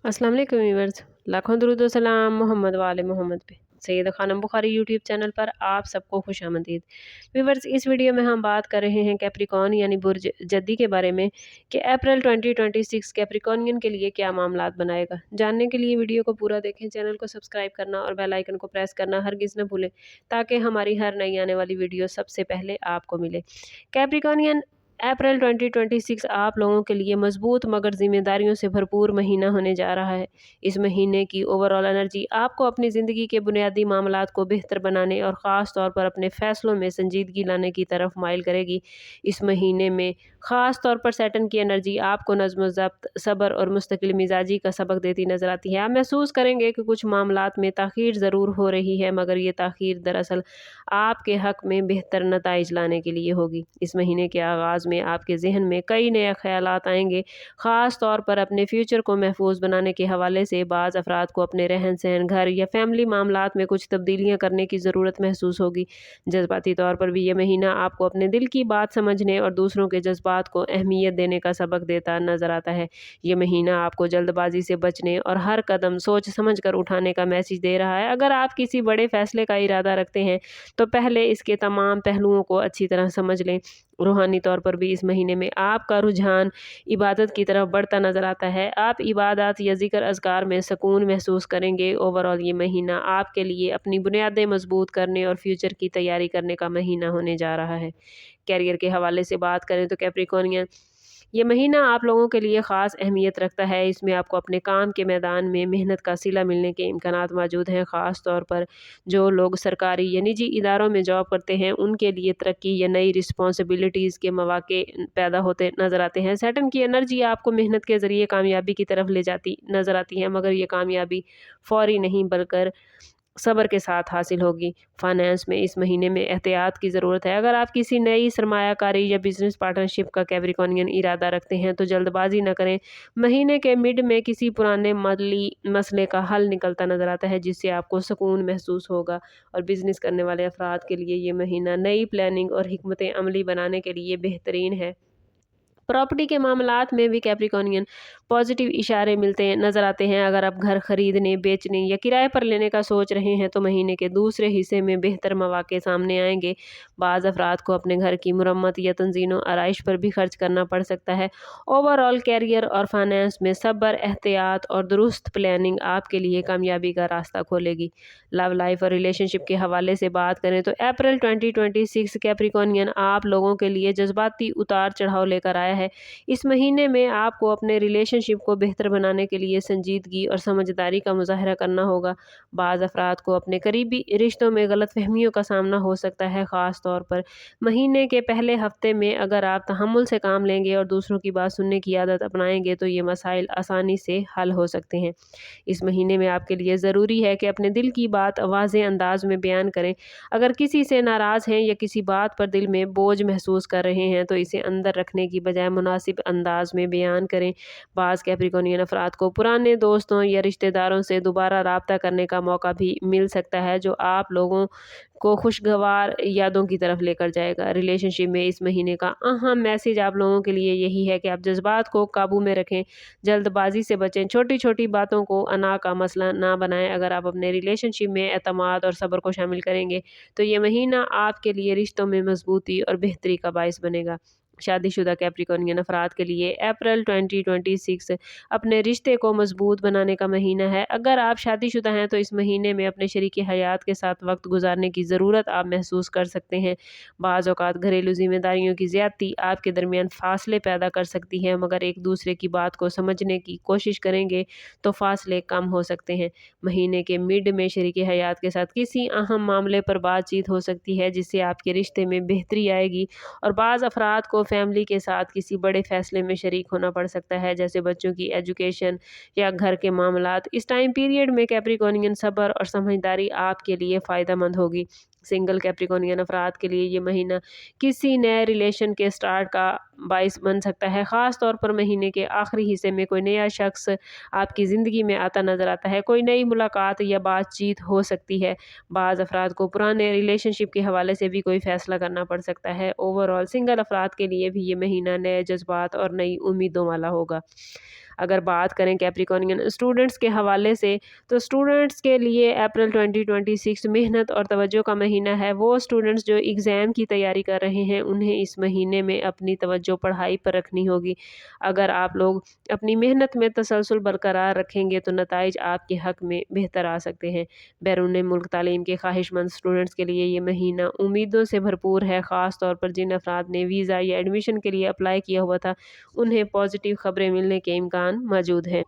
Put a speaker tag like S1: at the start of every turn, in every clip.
S1: अस्सलाम वालेकुम व्यूअर्स, लाखों दुरूद व सलाम मोहम्मद वाले मोहम्मद पे। सैयद खानम बुखारी यूट्यूब चैनल पर आप सबको खुशामदीद। व्यूअर्स, इस वीडियो में हम बात कर रहे हैं कैप्रिकॉर्न यानी बुर्ज जद्दी के बारे में कि अप्रैल 2026 कैप्रिकॉर्नियन के लिए क्या मामलात बनाएगा। जानने के लिए वीडियो को पूरा देखें, चैनल को सब्सक्राइब करना और बेल आइकन को प्रेस करना हरगिज़ न भूलें ताकि हमारी हर नई आने वाली वीडियो सबसे पहले आपको मिले। कैप्रिकॉर्नियन अप्रैल 2026 आप लोगों के लिए मजबूत मगर जिम्मेदारियों से भरपूर महीना होने जा रहा है। इस महीने की ओवरऑल एनर्जी आपको अपनी ज़िंदगी के बुनियादी मामलात को बेहतर बनाने और ख़ास तौर पर अपने फ़ैसलों में संजीदगी लाने की तरफ माइल करेगी। इस महीने में ख़ास तौर पर सैटर्न की एनर्जी आपको नज़्म ज़ब्त, सब्र और मुस्तकिल मिजाजी का सबक देती नज़र आती है। आप महसूस करेंगे कि कुछ मामलात में ताख़ीर ज़रूर हो रही है, मगर ये ताख़ीर दरअसल आपके हक़ में बेहतर नताइज लाने के लिए होगी। इस महीने के आगाज़ में आपके ज़हन में कई नए ख़यालात आएंगे, ख़ास तौर पर अपने फ्यूचर को महफूज बनाने के हवाले से। बाज़ अफराद को अपने रहन सहन, घर या फैमिली मामलात में कुछ तब्दीलियाँ करने की ज़रूरत महसूस होगी। जज्बाती तौर पर भी ये महीना आपको अपने दिल की बात समझने और दूसरों के जज्बात को अहमियत देने का सबक देता नज़र आता है। ये महीना आपको जल्दबाजी से बचने और हर कदम सोच समझ कर उठाने का मैसेज दे रहा है। अगर आप किसी बड़े फैसले का इरादा रखते हैं तो पहले इसके तमाम पहलुओं को अच्छी तरह समझ लें। रूहानी तौर पर भी इस महीने में आपका रुझान इबादत की तरफ बढ़ता नज़र आता है। आप इबादत या ज़िक्र अज़कार में सुकून महसूस करेंगे। ओवरऑल ये महीना आपके लिए अपनी बुनियादें मजबूत करने और फ्यूचर की तैयारी करने का महीना होने जा रहा है। कैरियर के हवाले से बात करें तो कैप्रिकॉर्नियन, ये महीना आप लोगों के लिए ख़ास अहमियत रखता है। इसमें आपको अपने काम के मैदान में मेहनत का सिला मिलने के इम्कानात मौजूद हैं। ख़ास तौर पर जो लोग सरकारी या निजी इदारों में जॉब करते हैं उनके लिए तरक्की या नई रिस्पॉन्सिबिलिटीज़ के मौके पैदा होते नज़र आते हैं। सैटर्न की एनर्जी आपको मेहनत के ज़रिए कामयाबी की तरफ ले जाती नज़र आती है, मगर ये कामयाबी फ़ौरी नहीं बल्कि सब्र के साथ हासिल होगी। फाइनेंस में इस महीने में एहतियात की ज़रूरत है। अगर आप किसी नई सरमायाकारी या बिजनेस पार्टनरशिप का कैप्रिकॉर्नियन इरादा रखते हैं तो जल्दबाजी न करें। महीने के मिड में किसी पुराने माली मसले का हल निकलता नज़र आता है जिससे आपको सुकून महसूस होगा। और बिजनेस करने वाले अफराद के लिए ये महीना नई प्लानिंग और हिकमत अमली बनाने के लिए बेहतरीन है। प्रॉपर्टी के मामलात में भी कैप्रिकॉर्नियन पॉजिटिव इशारे मिलते नज़र आते हैं। अगर आप घर खरीदने, बेचने या किराए पर लेने का सोच रहे हैं तो महीने के दूसरे हिस्से में बेहतर मौके सामने आएंगे। बाज़ अफराद को अपने घर की मुरम्मत या तंज़ीम आराइश पर भी खर्च करना पड़ सकता है। ओवरऑल कैरियर और फाइनेंस में सब्र, एहतियात और दुरुस्त प्लानिंग आपके लिए कामयाबी का रास्ता खोलेगी। लव लाइफ और रिलेशनशिप के हवाले से बात करें तो अप्रैल 2026 कैप्रिकॉर्नियन आप लोगों के लिए जज्बाती उतार चढ़ाव लेकर आया है। इस महीने में आपको अपने रिलेशनशिप को बेहतर बनाने के लिए संजीदगी और समझदारी का मुजाहरा करना होगा। बाज़ अफराद को अपने करीबी रिश्तों में गलतफहमियों का सामना हो सकता है। ख़ास तौर पर महीने के पहले हफ्ते में अगर आप तहम्मुल से काम लेंगे और दूसरों की बात सुनने की आदत अपनाएंगे तो ये मसाइल आसानी से हल हो सकते हैं। इस महीने में आपके लिए ज़रूरी है कि अपने दिल की बात वाज़ेह अंदाज में बयान करें। अगर किसी से नाराज़ हैं या किसी बात पर दिल में बोझ महसूस कर रहे हैं तो इसे अंदर रखने की बजाय मुनासिब अंदाज में बयान करें। बाज़ कैप्रिकॉर्नियन अफराद को पुराने दोस्तों या रिश्तेदारों से दोबारा राब्ता करने का मौका भी मिल सकता है जो आप लोगों को खुशगवार यादों की तरफ लेकर जाएगा। रिलेशनशिप में इस महीने का अहम मैसेज आप लोगों के लिए यही है कि आप जज्बात को काबू में रखें, जल्दबाजी से बचें, छोटी छोटी बातों को अना का मसला ना बनाएं। अगर आप अपने रिलेशनशिप में एतमाद और सब्र को शामिल करेंगे तो ये महीना आपके लिए रिश्तों में मजबूती और बेहतरी का बाइस बनेगा। शादीशुदा कैप्रिकॉर्नियन अफराद के लिए अप्रैल 2026 अपने रिश्ते को मजबूत बनाने का महीना है। अगर आप शादीशुदा हैं तो इस महीने में अपने शरीकी हयात के साथ वक्त गुजारने की ज़रूरत आप महसूस कर सकते हैं। बाज़ औक़ात घरेलू ज़िम्मेदारियों की ज़्यादती आपके दरमियान फासले पैदा कर सकती है, मगर एक दूसरे की बात को समझने की कोशिश करेंगे तो फासले कम हो सकते हैं। महीने के मिड में शरीकी हयात के साथ किसी अहम मामले पर बातचीत हो सकती है जिससे आपके रिश्ते में बेहतरी आएगी। और बाज़ अफराद को फैमिली के साथ किसी बड़े फैसले में शरीक होना पड़ सकता है, जैसे बच्चों की एजुकेशन या घर के मामलात। इस टाइम पीरियड में कैप्रिकॉर्नियन सब्र और समझदारी आपके लिए फ़ायदेमंद होगी। सिंगल कैप्रिकॉर्नियन अफराद के लिए ये महीना किसी नए रिलेशन के स्टार्ट का बाइस बन सकता है। ख़ास तौर पर महीने के आखिरी हिस्से में कोई नया शख्स आपकी ज़िंदगी में आता नज़र आता है। कोई नई मुलाकात या बातचीत हो सकती है। बाज़ अफराद को पुराने रिलेशनशिप के हवाले से भी कोई फ़ैसला करना पड़ सकता है। ओवरऑल सिंगल अफराद के लिए भी ये महीना नए जज्बात और नई उम्मीदों वाला होगा। अगर बात करें कैप्रिकॉर्नियन स्टूडेंट्स के हवाले से, तो स्टूडेंट्स के लिए अप्रैल 2026 मेहनत और तवज्जो का महीना है। वो स्टूडेंट्स जो एग्ज़ाम की तैयारी कर रहे हैं, उन्हें इस महीने में अपनी तवज्जो पढ़ाई पर रखनी होगी। अगर आप लोग अपनी मेहनत में तसलसल बरकरार रखेंगे तो नताइज आपके हक़ में बेहतर आ सकते हैं। बैरून मुल्क तालीम के ख्वाहिशमंद स्टूडेंट्स के लिए ये महीना उम्मीदों से भरपूर है। ख़ास तौर पर जिन अफराद ने वीज़ा या एडमिशन के लिए अप्लाई किया हुआ था, उन्हें पॉजिटिव खबरें मिलने के इम्कान मौजूद हैं।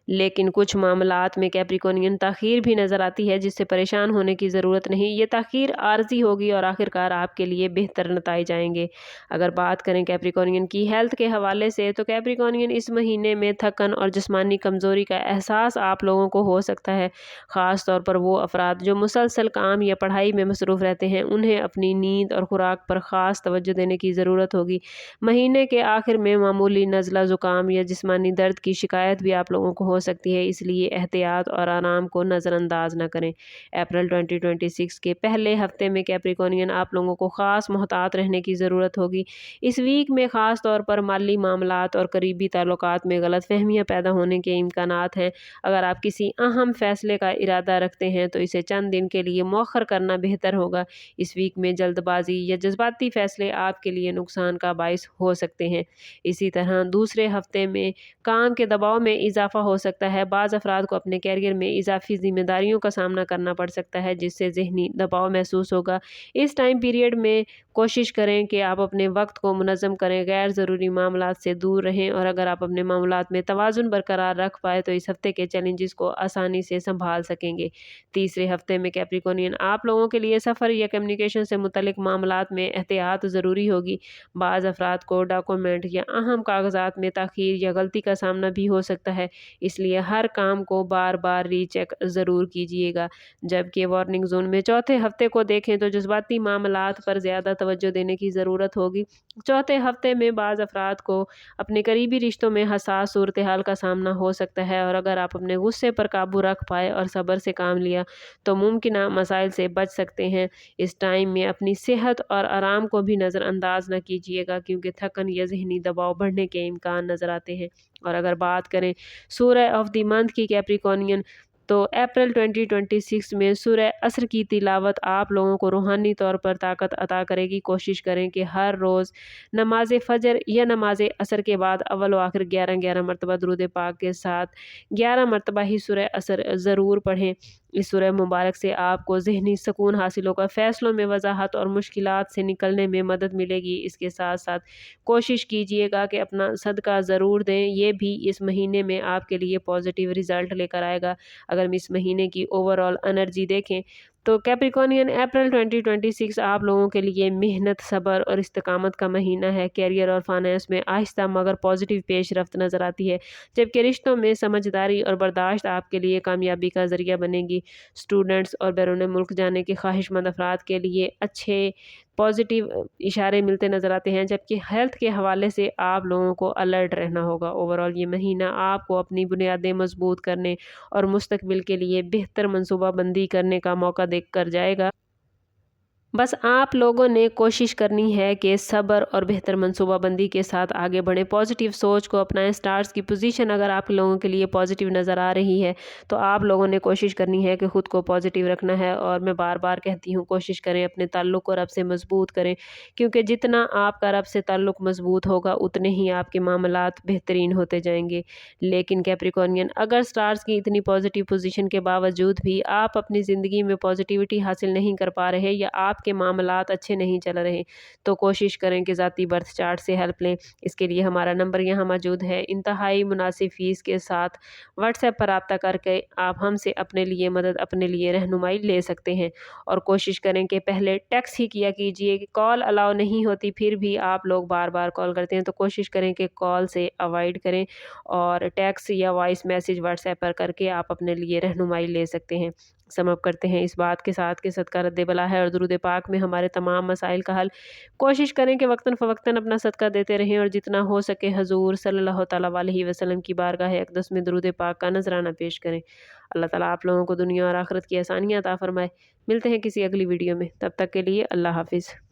S1: लेकिन कुछ मामलात में कैप्रिकॉर्नियन ताख़ीर भी नज़र आती है, जिससे परेशान होने की ज़रूरत नहीं। ये ताख़ीर आर्ज़ी होगी और आखिरकार आपके लिए बेहतर नताइज आएंगे। अगर बात करें कैप्रिकॉर्नियन की हेल्थ के हवाले से, तो कैप्रिकॉर्नियन इस महीने में थकन और जिस्मानी कमज़ोरी का एहसास आप लोगों को हो सकता है। ख़ास तौर पर वो अफराद जो मुसलसल काम या पढ़ाई में मसरूफ़ रहते हैं, उन्हें अपनी नींद और खुराक पर ख़ास तवज्जो देने की ज़रूरत होगी। महीने के आखिर में मामूली नज़ला ज़ुकाम या जिस्मानी दर्द की शिकायत भी आप लोगों को हो सकती है, इसलिए एहतियात और आराम को नज़रअंदाज न करें। अप्रैल 2026 के पहले हफ्ते में कैप्रिकॉर्नियन आप लोगों को ख़ास मोहतात रहने की ज़रूरत होगी। इस वीक में ख़ास तौर पर माली मामलात और करीबी ताल्लुकात में गलतफहमियाँ पैदा होने के इम्कानात हैं। अगर आप किसी अहम फ़ैसले का इरादा रखते हैं तो इसे चंद दिन के लिए मौखर करना बेहतर होगा। इस वीक में जल्दबाजी या जज्बाती फ़ैसले आपके लिए नुकसान का बाइस हो सकते हैं। इसी तरह दूसरे हफ्ते में काम के दबाव में इजाफा हो सकता है। बाज़ अफराद को अपने कैरियर में इजाफी ज़िम्मेदारियों का सामना करना पड़ सकता है, जिससे ज़हनी दबाव महसूस होगा। इस टाइम पीरियड में कोशिश करें कि आप अपने वक्त को मुनज़्ज़म करें, गैर ज़रूरी मामलात से दूर रहें, और अगर आप अपने मामलात में तवाज़ुन बरकरार रख पाए तो इस हफ्ते के चैलेंजेस को आसानी से संभाल सकेंगे। तीसरे हफ्ते में कैप्रिकॉर्नियन आप लोगों के लिए सफ़र या कम्युनिकेशन से मुतल्लिक़ मामलात में एहतियात ज़रूरी होगी। बाज़ अफराद को डॉक्यूमेंट या अहम कागज़ात में ताख़ीर या गलती का सामना भी हो सकता है, इसलिए हर काम को बार बार रीचेक ज़रूर कीजिएगा। जबकि वार्निंग जोन में चौथे हफ्ते को देखें तो जज्बाती मामलात पर ज़्यादा तवज्जो देने की ज़रूरत होगी। चौथे हफ्ते में बाज़ अफराद को अपने करीबी रिश्तों में हसास सूरत हाल का सामना हो सकता है, और अगर आप अपने गुस्से पर काबू रख पाए और सब्र से काम लिया तो मुमकिन मसाइल से बच सकते हैं। इस टाइम में अपनी सेहत और आराम को भी नज़रअंदाज न कीजिएगा, क्योंकि थकन या ज़हनी दबाव बढ़ने के इम्कान नज़र आते हैं। और अगर बात करें सूरह ऑफ द मंथ की कैप्रिकॉर्नियन, तो अप्रैल 2026 में सूरह असर की तिलावत आप लोगों को रूहानी तौर पर ताकत अता करेगी। कोशिश करें कि हर रोज़ नमाज फ़जर या नमाज असर के बाद अव्वल व आखिर 11-11 मरतबा दुरूद पाक के साथ 11 मरतबा ही सूरह असर ज़रूर पढ़ें। इस सूरह मुबारक से आपको ज़हनी सुकून हासिल होगा, फ़ैसलों में वजाहत और मुश्किलात से निकलने में मदद मिलेगी। इसके साथ साथ कोशिश कीजिएगा कि अपना सदका ज़रूर दें, ये भी इस महीने में आपके लिए पॉजिटिव रिज़ल्ट लेकर आएगा। अगर हम इस महीने की ओवरऑल एनर्जी देखें तो कैप्रिकॉर्नियन अप्रैल 2026 आप लोगों के लिए मेहनत, सब्र और इस्तिकामत का महीना है। कैरियर और फाइनेंस में आहिस्ता मगर पॉजिटिव पेशरफ्त नज़र आती है, जबकि रिश्तों में समझदारी और बर्दाश्त आपके लिए कामयाबी का ज़रिया बनेगी। स्टूडेंट्स और बैरून मुल्क जाने के ख्वाहिशमंद अफराद के लिए अच्छे पॉजिटिव इशारे मिलते नज़र आते हैं, जबकि हेल्थ के हवाले से आप लोगों को अलर्ट रहना होगा। ओवरऑल ये महीना आपको अपनी बुनियादें मजबूत करने और मुस्तकबिल के लिए बेहतर मनसूबाबंदी करने का मौका देकर जाएगा। बस आप लोगों ने कोशिश करनी है कि सब्र और बेहतर मनसूबाबंदी के साथ आगे बढ़ें, पॉजिटिव सोच को अपनाएं। स्टार्स की पोजीशन अगर आप लोगों के लिए पॉजिटिव नज़र आ रही है तो आप लोगों ने कोशिश करनी है कि ख़ुद को पॉजिटिव रखना है। और मैं बार बार कहती हूँ, कोशिश करें अपने ताल्लुक़ को रब से मजबूत करें, क्योंकि जितना आपका रब से ताल्लुक़ मजबूत होगा उतने ही आपके मामलात बेहतरीन होते जाएंगे। लेकिन कैप्रिकॉर्नियन, अगर स्टार्स की इतनी पॉजिटिव पोजीशन के बावजूद भी आप अपनी ज़िंदगी में पॉजिटिविटी हासिल नहीं कर पा रहे या आपके मामलात अच्छे नहीं चल रहे, तो कोशिश करें कि ज़ाती बर्थ चार्ट से हेल्प लें। इसके लिए हमारा नंबर यहाँ मौजूद है। इंतहाई मुनासिब फ़ीस के साथ व्हाट्सएप पर रब्ता करके आप हमसे अपने लिए मदद, अपने लिए रहनुमाई ले सकते हैं। और कोशिश करें कि पहले टेक्स्ट ही किया कीजिए, कॉल अलाउ नहीं होती, फिर भी आप लोग बार बार कॉल करते हैं, तो कोशिश करें कि कॉल से अवॉइड करें और टेक्स्ट या वॉइस मैसेज व्हाट्सएप पर करके आप अपने लिए रहनुमाई ले सकते हैं। سم اپ کرتے ہیں اس بات کے ساتھ کہ صدقہ رد بلا ہے اور درود پاک میں ہمارے تمام مسائل کا حل۔ کوشش کریں کہ وقتاً فوقتاً اپنا صدقہ دیتے رہیں اور جتنا ہو سکے حضور صلی اللہ تعالیٰ علیہ وسلم کی بارگاہ اقدس میں درود پاک کا نذرانہ پیش کریں۔ اللہ تعالیٰ آپ لوگوں کو دنیا اور آخرت کی آسانیاں عطا فرمائے۔ ملتے ہیں کسی اگلی ویڈیو میں، تب تک کے لیے اللہ حافظ۔